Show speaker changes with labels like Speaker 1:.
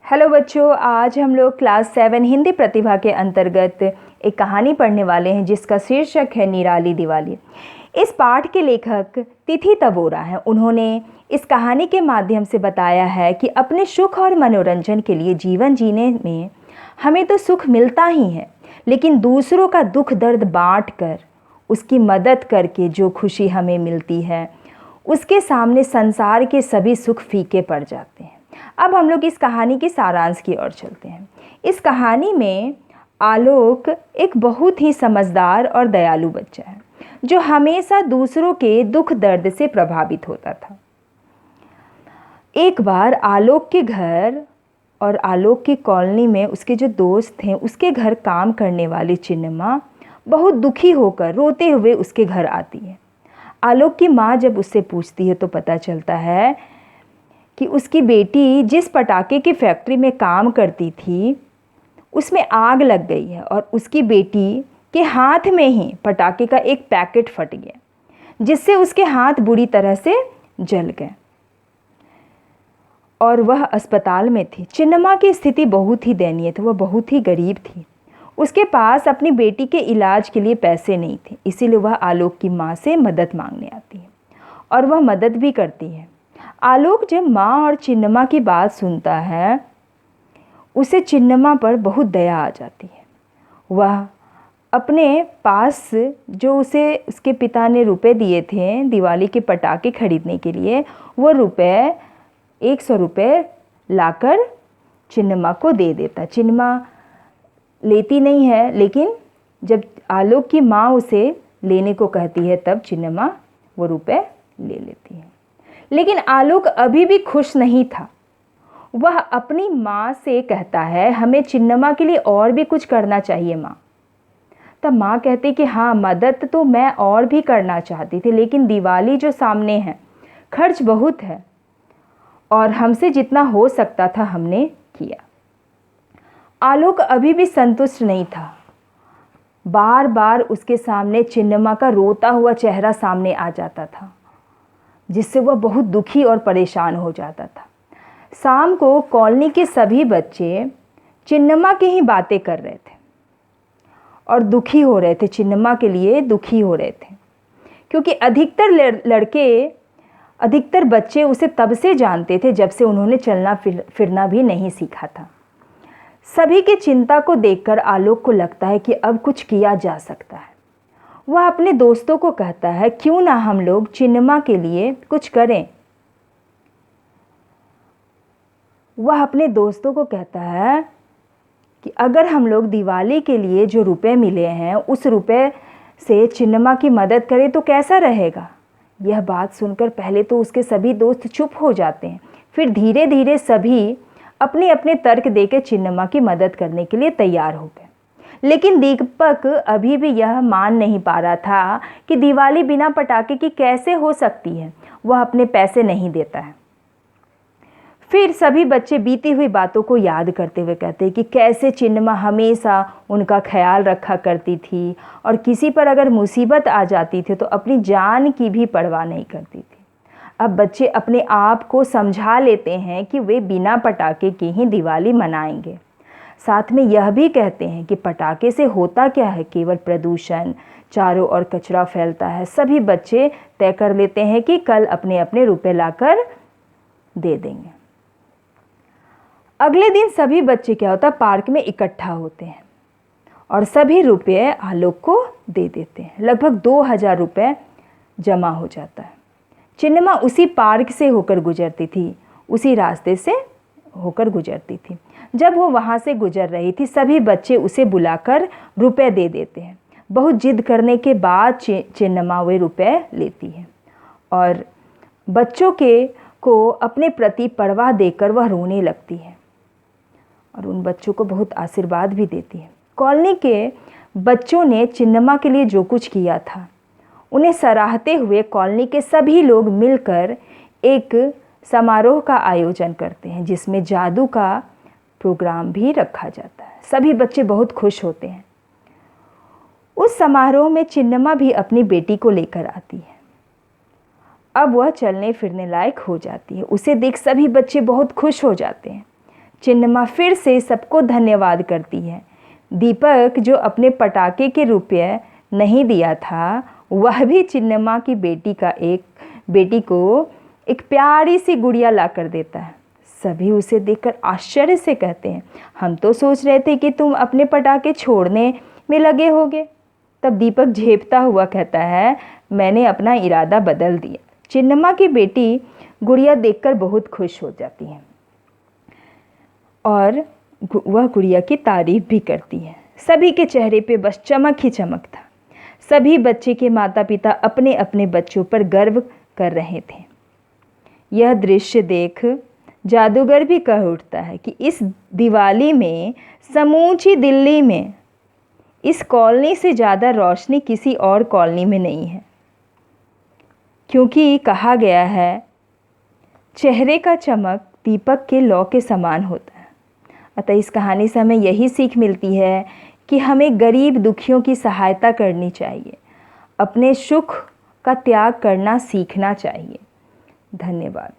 Speaker 1: Hello बच्चों, आज हम लोग क्लास 7 हिंदी प्रतिभा के अंतर्गत एक कहानी पढ़ने वाले हैं जिसका शीर्षक है निराली दिवाली। इस पाठ के लेखक तिथि तबोरा हैं। उन्होंने इस कहानी के माध्यम से बताया है कि अपने सुख और मनोरंजन के लिए जीवन जीने में हमें तो सुख मिलता ही है, लेकिन दूसरों का दुख दर्द बांट कर उसकी मदद करके जो खुशी हमें मिलती है उसके सामने संसार के सभी सुख फीके पड़ जाते हैं। अब हम लोग इस कहानी की सारांश की ओर चलते हैं। इस कहानी में आलोक एक बहुत ही समझदार और दयालु बच्चा है जो हमेशा दूसरों के दुख दर्द से प्रभावित होता था। एक बार आलोक के घर और आलोक की कॉलोनी में उसके जो दोस्त हैं उसके घर काम करने वाली चिन्नमा बहुत दुखी होकर रोते हुए उसके घर आती है। आलोक की माँ जब उससे पूछती है तो पता चलता है कि उसकी बेटी जिस पटाखे की फैक्ट्री में काम करती थी उसमें आग लग गई है और उसकी बेटी के हाथ में ही पटाखे का एक पैकेट फट गया जिससे उसके हाथ बुरी तरह से जल गए और वह अस्पताल में थी। चिन्नमा की स्थिति बहुत ही दयनीय थी, वह बहुत ही गरीब थी। उसके पास अपनी बेटी के इलाज के लिए पैसे नहीं थे, इसीलिए वह आलोक की माँ से मदद मांगने आती है और वह मदद भी करती है। आलोक जब माँ और चिन्नमा की बात सुनता है उसे चिन्नमा पर बहुत दया आ जाती है। वह अपने पास जो उसे उसके पिता ने रुपए दिए थे दिवाली के पटाखे खरीदने के लिए, वो रुपए 100 रुपये लाकर चिन्नमा को दे देता। चिन्नमा लेती नहीं है, लेकिन जब आलोक की माँ उसे लेने को कहती है तब चिन्नमा वो रुपए ले लेती है। लेकिन आलोक अभी भी खुश नहीं था। वह अपनी माँ से कहता है, हमें चिन्नमा के लिए और भी कुछ करना चाहिए माँ। तब माँ कहती कि हाँ, मदद तो मैं और भी करना चाहती थी, लेकिन दिवाली जो सामने है खर्च बहुत है और हमसे जितना हो सकता था हमने किया। आलोक अभी भी संतुष्ट नहीं था। बार बार उसके सामने चिन्नमा का रोता हुआ चेहरा सामने आ जाता था जिससे वह बहुत दुखी और परेशान हो जाता था। शाम को कॉलोनी के सभी बच्चे चिन्नमा की ही बातें कर रहे थे और दुखी हो रहे थे, चिन्नमा के लिए दुखी हो रहे थे, क्योंकि अधिकतर बच्चे उसे तब से जानते थे जब से उन्होंने चलना फिरना भी नहीं सीखा था। सभी की चिंता को देखकर आलोक को लगता है कि अब कुछ किया जा सकता है। वह अपने दोस्तों को कहता है, क्यों ना हम लोग चिन्नमा के लिए कुछ करें। वह अपने दोस्तों को कहता है कि अगर हम लोग दिवाली के लिए जो रुपए मिले हैं उस रुपए से चिन्नमा की मदद करें तो कैसा रहेगा। यह बात सुनकर पहले तो उसके सभी दोस्त चुप हो जाते हैं, फिर धीरे धीरे सभी अपने अपने तर्क देकर चिन्नमा की मदद करने के लिए तैयार हो गए। लेकिन दीपक अभी भी यह मान नहीं पा रहा था कि दिवाली बिना पटाखे की कैसे हो सकती है। वह अपने पैसे नहीं देता है। फिर सभी बच्चे बीती हुई बातों को याद करते हुए कहते हैं कि कैसे चिन्नमा हमेशा उनका ख्याल रखा करती थी और किसी पर अगर मुसीबत आ जाती थी तो अपनी जान की भी परवाह नहीं करती थी। अब बच्चे अपने आप को समझा लेते हैं कि वे बिना पटाखे के ही दिवाली मनाएंगे। साथ में यह भी कहते हैं कि पटाखे से होता क्या है, केवल प्रदूषण, चारों ओर कचरा फैलता है। सभी बच्चे तय कर लेते हैं कि कल अपने अपने रुपए लाकर दे देंगे। अगले दिन सभी बच्चे क्या होता, पार्क में इकट्ठा होते हैं और सभी रुपये आलोक को दे देते हैं। लगभग 2000 रुपये जमा हो जाता है। चिन्नमा उसी पार्क से होकर गुजरती थी, उसी रास्ते से होकर गुजरती थी। जब वो वहाँ से गुजर रही थी सभी बच्चे उसे बुलाकर रुपए दे देते हैं। बहुत जिद करने के बाद चिन्नमा वे रुपए लेती है और बच्चों को अपने प्रति परवाह देकर वह रोने लगती है और उन बच्चों को बहुत आशीर्वाद भी देती है। कॉलोनी के बच्चों ने चिन्नमा के लिए जो कुछ किया था उन्हें सराहते हुए कॉलोनी के सभी लोग मिलकर एक समारोह का आयोजन करते हैं जिसमें जादू का प्रोग्राम भी रखा जाता है। सभी बच्चे बहुत खुश होते हैं। उस समारोह में चिन्नमा भी अपनी बेटी को लेकर आती है। अब वह चलने फिरने लायक हो जाती है। उसे देख सभी बच्चे बहुत खुश हो जाते हैं। चिन्नमा फिर से सबको धन्यवाद करती है। दीपक जो अपने पटाखे के रुपये नहीं दिया था, वह भी चिन्नमा की बेटी को एक प्यारी सी गुड़िया ला कर देता है। सभी उसे देखकर आश्चर्य से कहते हैं, हम तो सोच रहे थे कि तुम अपने पटाखे छोड़ने में लगे होगे। तब दीपक झेपता हुआ कहता है, मैंने अपना इरादा बदल दिया। चिन्नमा की बेटी गुड़िया देखकर बहुत खुश हो जाती है और वह गुड़िया की तारीफ भी करती है। सभी के चेहरे पे बस चमक ही चमक था। सभी बच्चे के माता पिता अपने अपने बच्चों पर गर्व कर रहे थे। यह दृश्य देख जादूगर भी कह उठता है कि इस दिवाली में समूची दिल्ली में इस कॉलोनी से ज़्यादा रोशनी किसी और कॉलोनी में नहीं है, क्योंकि कहा गया है चेहरे का चमक दीपक के लौ के समान होता है। अतः इस कहानी से हमें यही सीख मिलती है कि हमें गरीब दुखियों की सहायता करनी चाहिए, अपने सुख का त्याग करना सीखना चाहिए। धन्यवाद।